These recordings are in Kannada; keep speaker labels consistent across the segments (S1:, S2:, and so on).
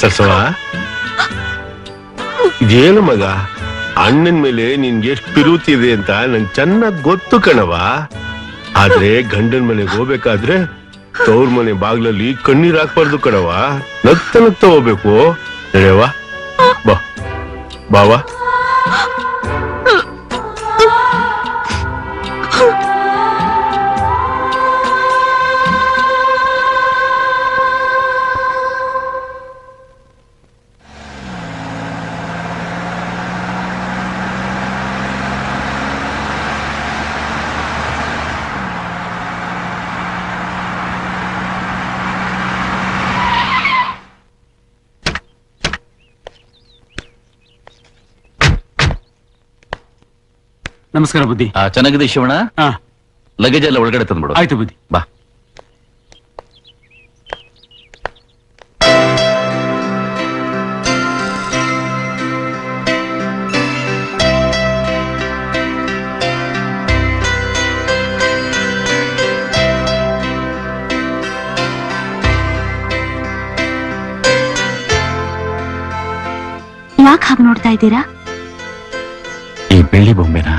S1: ಸರ್ಸವ, ಇದೇನು ಮಗ, ಅಣ್ಣನ ಮೇಲೆ ನಿನ್ಗೆ ಎಷ್ಟು ಪಿರುತಿ ಇದೆ ಅಂತ ನಂಗೆ ಚೆನ್ನಾಗ್ ಗೊತ್ತು ಕಣವ. ಆದ್ರೆ ಗಂಡನ ಮನೆಗೆ ಹೋಗ್ಬೇಕಾದ್ರೆ ತವ್ರ ಮನೆ ಬಾಗ್ಲಲ್ಲಿ ಕಣ್ಣೀರ್ ಹಾಕ್ಬಾರ್ದು ಕಣವ, ನಗ್ತಾ ನಗ್ತಾ ಹೋಗ್ಬೇಕು. ನಡೆಯವ, ಬಾ ಬಾವಾ.
S2: ನಮಸ್ಕಾರ ಬುದ್ಧಿ.
S3: ಚೆನ್ನಾಗಿದೆ ಶಿವಣ್ಣ. ಲಗೇಜ್ ಎಲ್ಲ ಒಳಗಡೆ ತಂದ್ಬಿಡು.
S2: ಆಯ್ತು ಬುದ್ಧಿ.
S3: ಬಾ.
S4: ಯಾಕೆ ಹಾಗೆ ನೋಡ್ತಾ ಇದ್ದೀರಾ?
S3: ಈ ಬೆಳ್ಳಿ ಬೊಂಬೆನ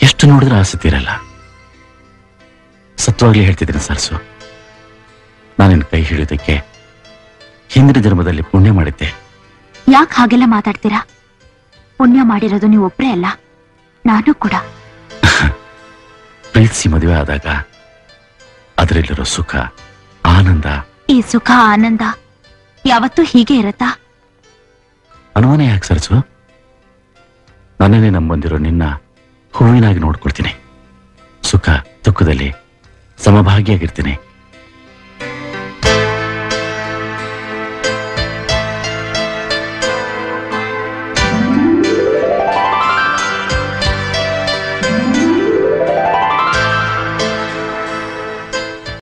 S3: ಎಷ್ಟು ನೋಡಿದ್ರೆ ಆಸಕ್ತಿರಲ್ಲ. ಸತ್ವಾಗ್ಲಿ ಹೇಳ್ತಿದ್ದೀನಿ ಸರ್ಸು, ನಾನಿನ್ ಕೈ ಹಿಡಿಯೋದಕ್ಕೆ ಹಿಂದಿನ ಜನ್ಮದಲ್ಲಿ ಪುಣ್ಯ ಮಾಡಿದ್ದೆ.
S4: ಯಾಕೆ ಹಾಗೆಲ್ಲ ಮಾತಾಡ್ತೀರಾ? ಪುಣ್ಯ ಮಾಡಿರೋದು ನೀವು ಒಬ್ರೇ ಅಲ್ಲ, ನಾನು ಕೂಡ.
S3: ಪ್ರೀತಿಸಿ ಮದುವೆ ಆದಾಗ ಅದರಲ್ಲಿರೋ ಸುಖ ಆನಂದ,
S4: ಈ ಸುಖ ಆನಂದ ಯಾವತ್ತೂ ಹೀಗೆ ಇರತ್ತಾ?
S3: ಅನುಮಾನ ಯಾಕೆ ಸರ್ಸು? ನನ್ನನ್ನೇ ನಂಬಂದಿರೋ ನಿನ್ನ ಹೂವಿನಾಗಿ ನೋಡ್ಕೊಳ್ತೀನಿ. ಸುಖ ದುಃಖದಲ್ಲಿ ಸಮಭಾಗಿಯಾಗಿರ್ತೀನಿ.